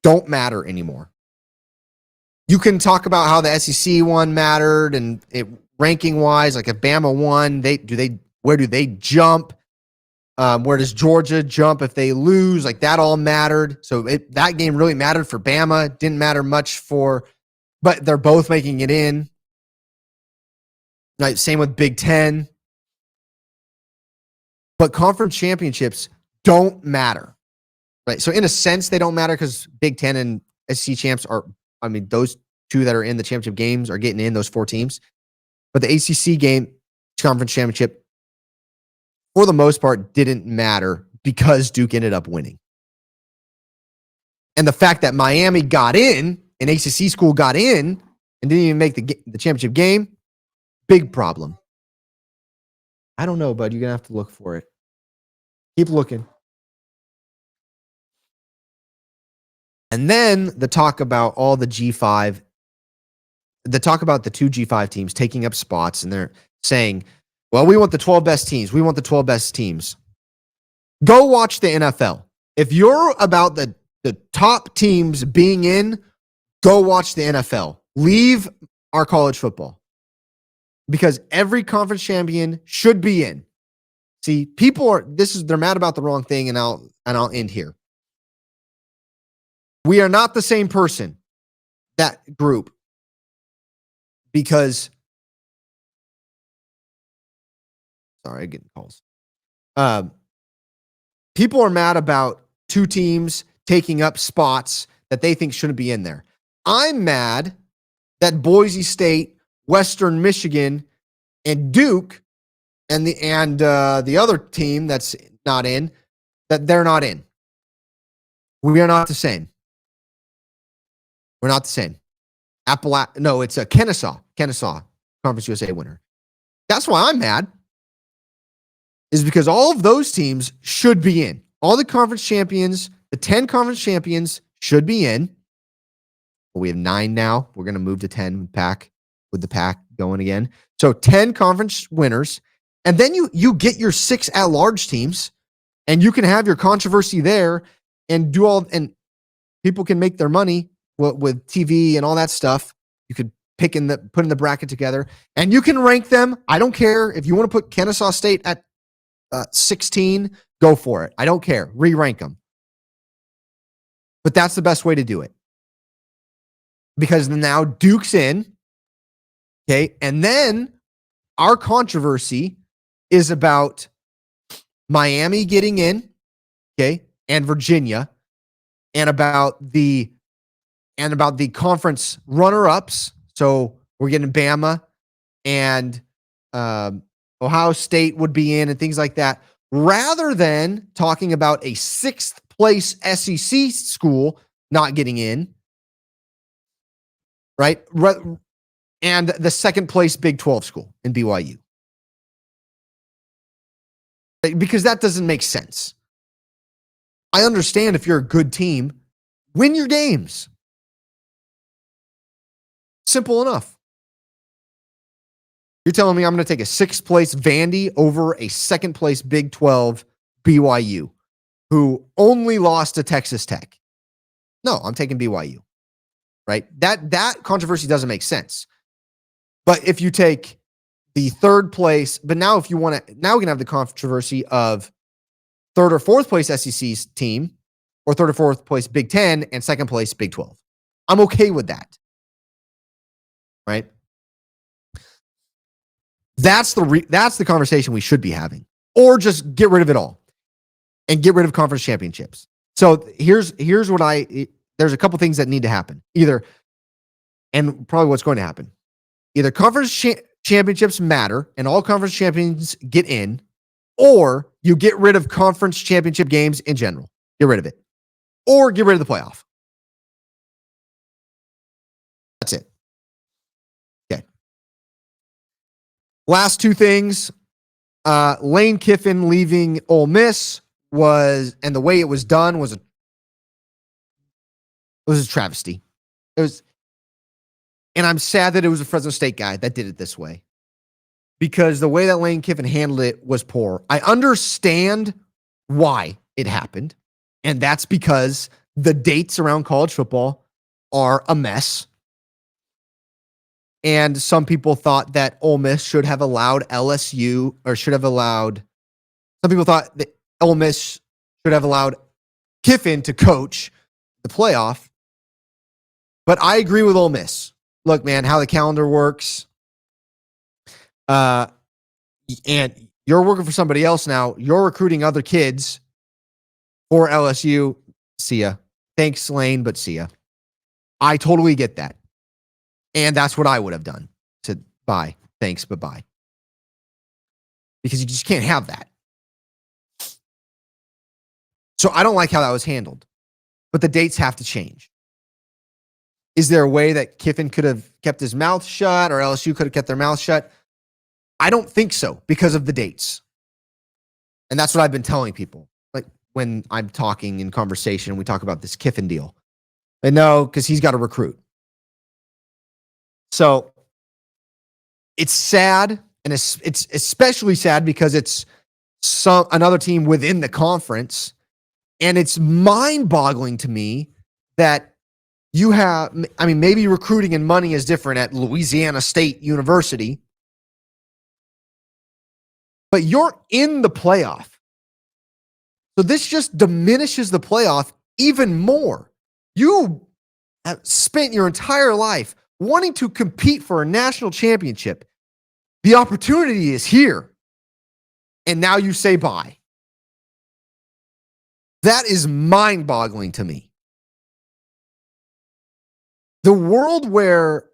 don't matter anymore. You can talk about how the SEC one mattered and ranking wise, like if Bama won, where do they jump? Where does Georgia jump if they lose? Like that all mattered. So that game really mattered for Bama. Didn't matter much but they're both making it in. Right, same with Big Ten. But conference championships don't matter. Right. So in a sense, they don't matter because Big Ten and SEC champs those 2 that are in the championship games are getting in, those 4 teams. But the ACC game, conference championship, for the most part, didn't matter because Duke ended up winning. And the fact that Miami got in, an ACC school got in, and didn't even make the championship game, big problem. I don't know, bud. You're going to have to look for it. Keep looking. And then the talk about all the G5, the talk about the 2 G5 teams taking up spots, and they're saying, well, we want the 12 best teams. We want the 12 best teams. Go watch the NFL. If you're about the top teams being in, go watch the NFL. Leave our college football. Because every conference champion should be in. See, they're mad about the wrong thing, and I'll end here. We are not the same person, that group, because sorry, I'm getting calls. People are mad about 2 teams taking up spots that they think shouldn't be in there. I'm mad that Boise State, Western Michigan, and Duke, and the other team that's not in, that they're not in. We are not the same. We're not the same. It's a Kennesaw Conference USA winner. That's why I'm mad. Is because all of those teams should be in. All the conference champions, the 10 conference champions should be in. We have 9 now. We're going to move to 10 with the Pac going again. So 10 conference winners. And then you get your 6 at-large teams, and you can have your controversy there and and people can make their money with TV and all that stuff. You could put in the bracket together, and you can rank them. I don't care if you want to put Kennesaw State at 16, go for it. I don't care. Re-rank them. But that's the best way to do it. Because now Duke's in. Okay. And then our controversy is about Miami getting in. Okay. And Virginia. And about the conference runner-ups. So we're getting Bama and Ohio State would be in and things like that. rather than talking about a 6th place SEC school not getting in, right? And the 2nd place Big 12 school in BYU. Because that doesn't make sense. I understand if you're a good team, win your games. Simple enough. You're telling me I'm going to take a 6th place Vandy over a 2nd place Big 12 BYU, who only lost to Texas Tech. No, I'm taking BYU, right? That controversy doesn't make sense. But if you take the 3rd place, but now if you want to, now we can have the controversy of 3rd or 4th place SEC's team, or 3rd or 4th place Big 10 and 2nd place Big 12. I'm okay with that, right? That's the conversation we should be having, or just get rid of it all and get rid of conference championships. So here's what there's a couple things that need to happen. Either, and probably what's going to happen, either conference championships matter and all conference champions get in, or you get rid of conference championship games in general. Get rid of it. Or get rid of the playoff. That's it. Okay. Last 2 things. Lane Kiffin leaving Ole Miss and the way it was done was a travesty. And I'm sad that it was a Fresno State guy that did it this way, because the way that Lane Kiffin handled it was poor. I understand why it happened, and that's because the dates around college football are a mess. And some people thought that Ole Miss should have allowed LSU, or some people thought that Ole Miss should have allowed Kiffin to coach the playoff. But I agree with Ole Miss. Look, man, how the calendar works. And you're working for somebody else now. You're recruiting other kids for LSU. See ya. Thanks, Lane, but see ya. I totally get that. And that's what I would have done. Said, bye. Thanks, but bye. Because you just can't have that. So I don't like how that was handled. But the dates have to change. Is there a way that Kiffin could have kept his mouth shut, or LSU could have kept their mouth shut? I don't think so, because of the dates. And that's what I've been telling people. Like when I'm talking in conversation, we talk about this Kiffin deal. And no, because he's got to recruit. So it's sad, and it's especially sad because it's another team within the conference. And it's mind-boggling to me that you have, I mean, maybe recruiting and money is different at Louisiana State University, but you're in the playoff. So this just diminishes the playoff even more. You have spent your entire life wanting to compete for a national championship. The opportunity is here. And now you say bye. That is mind-boggling to me. The world where,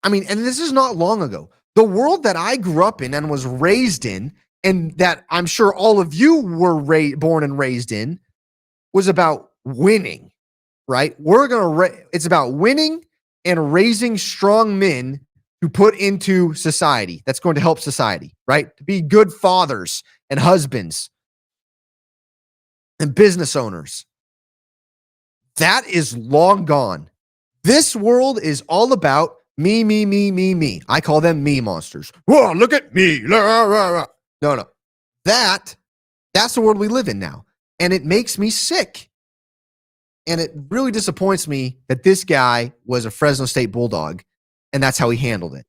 I mean, and this is not long ago, the world that I grew up in and was raised in, and that I'm sure all of you were born and raised in, was about winning, right? It's about winning and raising strong men to put into society. That's going to help society, right? To be good fathers and husbands and business owners. That is long gone. This world is all about me, me, me, me, me. I call them me monsters. Whoa, look at me. No. That's the world we live in now. And it makes me sick. And it really disappoints me that this guy was a Fresno State Bulldog, and that's how he handled it.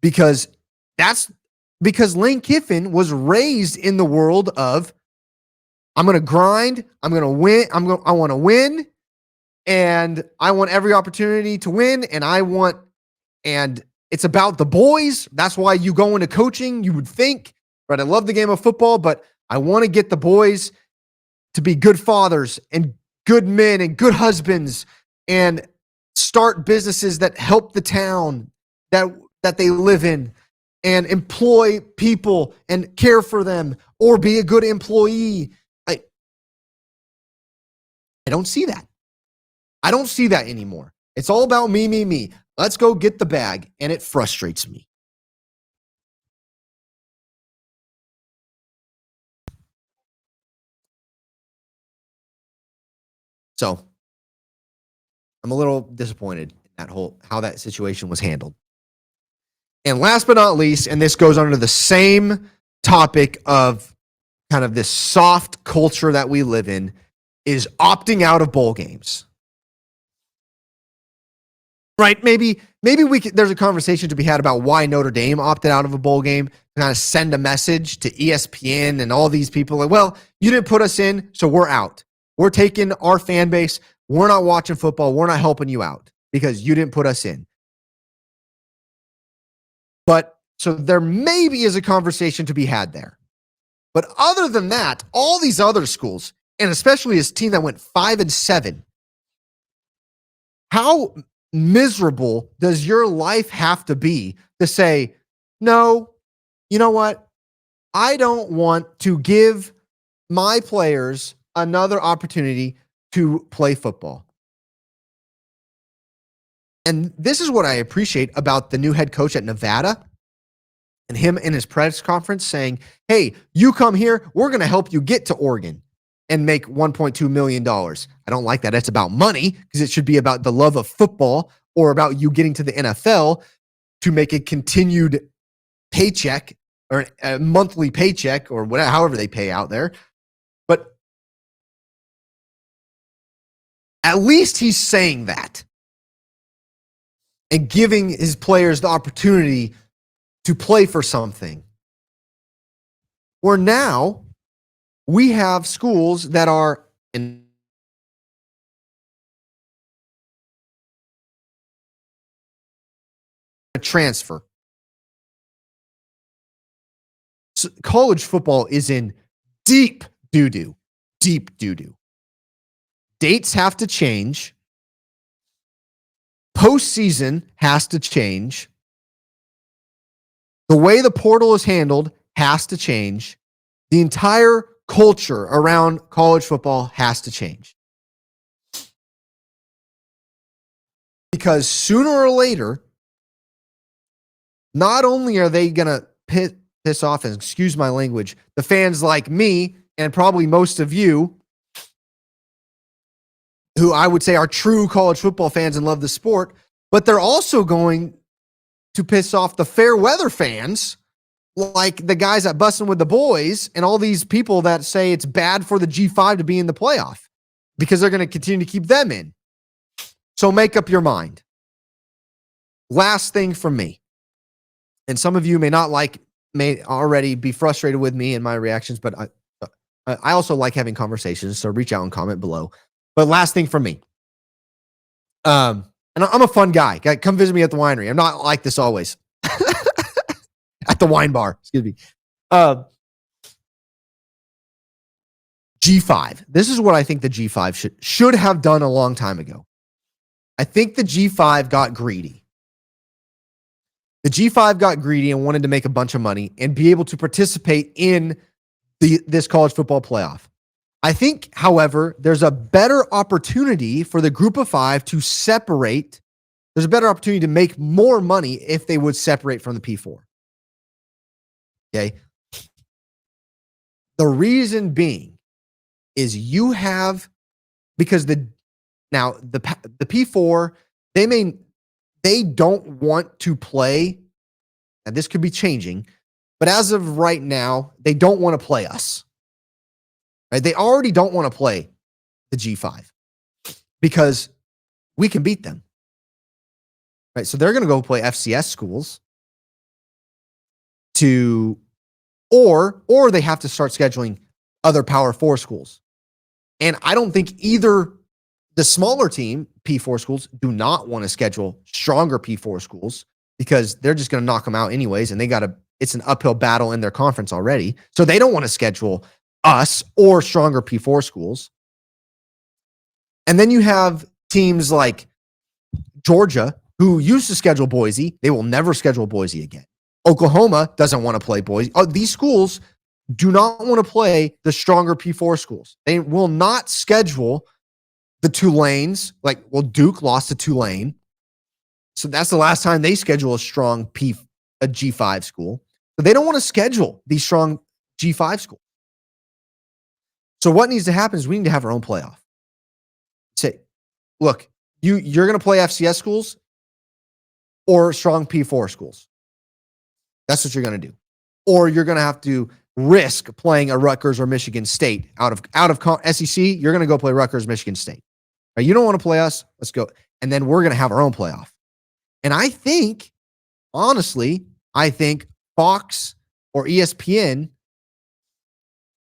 Because Lane Kiffin was raised in the world of, I'm going to grind, I'm going to win, I want to win, and I want every opportunity to win, and it's about the boys. That's why you go into coaching, you would think, right? I love the game of football, but I want to get the boys to be good fathers and good men and good husbands and start businesses that help the town that they live in. and employ people and care for them or be a good employee. I don't see that. I don't see that anymore. It's all about me, me, me. Let's go get the bag. And it frustrates me. So I'm a little disappointed in how that situation was handled. And last but not least, and this goes under the same topic of kind of this soft culture that we live in, is opting out of bowl games. Right? Maybe there's a conversation to be had about why Notre Dame opted out of a bowl game, to kind of send a message to ESPN and all these people like, well, you didn't put us in, so we're out. We're taking our fan base. We're not watching football. We're not helping you out because you didn't put us in. But so there maybe is a conversation to be had there. But other than that, all these other schools, and especially this team that went 5-7, how miserable does your life have to be to say, no, you know what? I don't want to give my players another opportunity to play football. And this is what I appreciate about the new head coach at Nevada and him in his press conference saying, hey, you come here, we're going to help you get to Oregon and make $1.2 million. I don't like that. It's about money because it should be about the love of football or about you getting to the NFL to make a continued paycheck or a monthly paycheck or whatever, however they pay out there. But at least he's saying that and giving his players the opportunity to play for something. Where now we have schools that are in a transfer. So college football is in deep doo-doo. Deep doo-doo. Dates have to change. Postseason has to change. The way the portal is handled has to change. The entire culture around college football has to change. Because sooner or later, not only are they going to piss off, and excuse my language, the fans like me and probably most of you who I would say are true college football fans and love the sport, but they're also going to piss off the fair weather fans, like the guys at Bussin' with the Boys and all these people that say it's bad for the G5 to be in the playoff because they're going to continue to keep them in. So make up your mind. Last thing from me, and some of you may already be frustrated with me and my reactions, but I also like having conversations, so reach out and comment below. But last thing from me, and I'm a fun guy. Come visit me at the winery. I'm not like this always. At the wine bar, excuse me. G5. This is what I think the G5 should have done a long time ago. I think the G5 got greedy. The G5 got greedy and wanted to make a bunch of money and be able to participate in this college football playoff. I think, however, there's a better opportunity for the group of five to separate. There's a better opportunity to make more money if they would separate from the P4. Okay. The reason being is because the P4, they don't want to play. And this could be changing, but as of right now, they don't want to play us. Right? They already don't want to play the G5 because we can beat them. Right? So they're going to go play FCS schools or they have to start scheduling other Power 4 schools. And I don't think either the smaller team, P4 schools, do not want to schedule stronger P4 schools because they're just going to knock them out anyways. And it's an uphill battle in their conference already. So they don't want to schedule us or stronger P4 schools. And then you have teams like Georgia who used to schedule Boise. They will never schedule Boise again. Oklahoma doesn't want to play Boise. These schools do not want to play the stronger P4 schools. They will not schedule the Tulanes. Duke lost to Tulane. So that's the last time they schedule a strong a G5 school. So they don't want to schedule these strong G5 schools. So what needs to happen is we need to have our own playoff. Say, look, you're going to play FCS schools or strong P4 schools. That's what you're going to do. Or you're going to have to risk playing a Rutgers or Michigan State out of SEC. You're going to go play Rutgers, Michigan State. Right, you don't want to play us. Let's go. And then we're going to have our own playoff. And I think, honestly, Fox or ESPN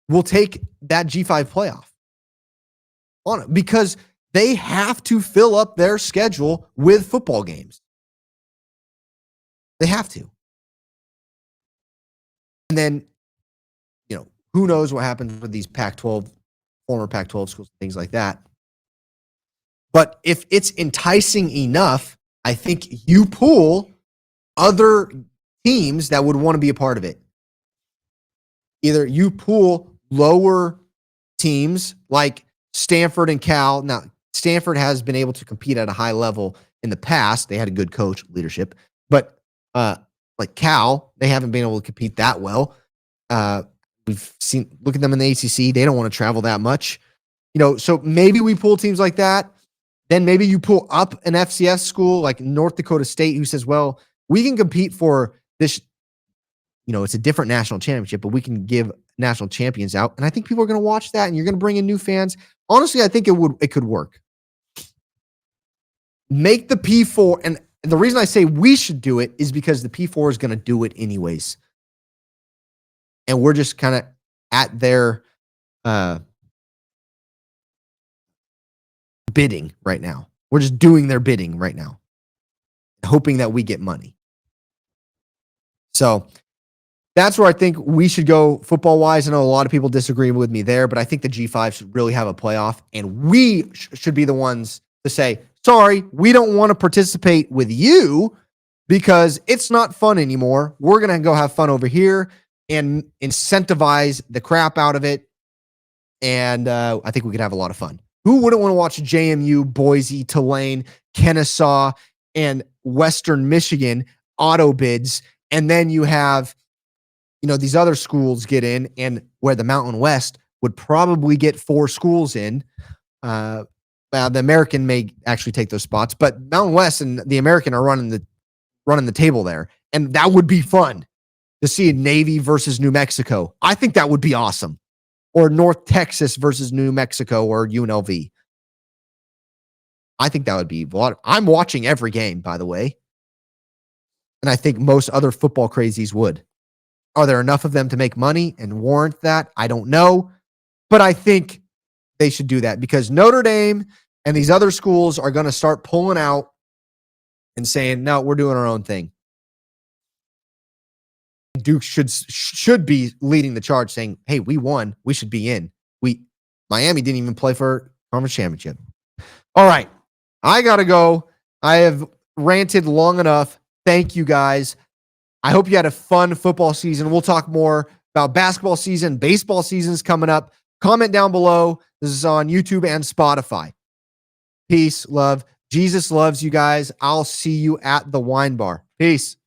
will take that G5 playoff on it because they have to fill up their schedule with football games. They have to. And then, who knows what happens with these Pac-12, former Pac-12 schools, things like that. But if it's enticing enough, I think you pull other teams that would want to be a part of it. Either you pull lower teams like Stanford and Cal. Now, Stanford has been able to compete at a high level in the past. They had a good coach leadership. But like Cal, they haven't been able to compete that well. Look at them in the ACC. They don't want to travel that much. So maybe we pull teams like that. Then maybe you pull up an FCS school like North Dakota State who says, well, we can compete for this. It's a different national championship, but we can give national champions out. And I think people are going to watch that and you're going to bring in new fans. Honestly, I think it could work. Make the P4. And the reason I say we should do it is because the P4 is going to do it anyways. And we're just kind of at their bidding right now. We're just doing their bidding right now, hoping that we get money. So that's where I think we should go football-wise. I know a lot of people disagree with me there, but I think the G5 should really have a playoff, and we should be the ones to say, sorry, we don't want to participate with you because it's not fun anymore. We're going to go have fun over here and incentivize the crap out of it, and I think we could have a lot of fun. Who wouldn't want to watch JMU, Boise, Tulane, Kennesaw, and Western Michigan auto bids, and then you have these other schools get in, and where the Mountain West would probably get 4 schools in. The American may actually take those spots, but Mountain West and the American are running the table there, and that would be fun to see Navy versus New Mexico. I think that would be awesome. Or North Texas versus New Mexico or UNLV. I think that would be a lot. I'm watching every game, by the way, and I think most other football crazies would. Are there enough of them to make money and warrant that? I don't know. But I think they should do that because Notre Dame and these other schools are going to start pulling out and saying, no, we're doing our own thing. Duke should be leading the charge saying, hey, we won. We should be in. Miami didn't even play for conference championship. All right. I got to go. I have ranted long enough. Thank you guys. I hope you had a fun football season. We'll talk more about basketball season. Baseball season's coming up. Comment down below. This is on YouTube and Spotify. Peace, love. Jesus loves you guys. I'll see you at the wine bar. Peace.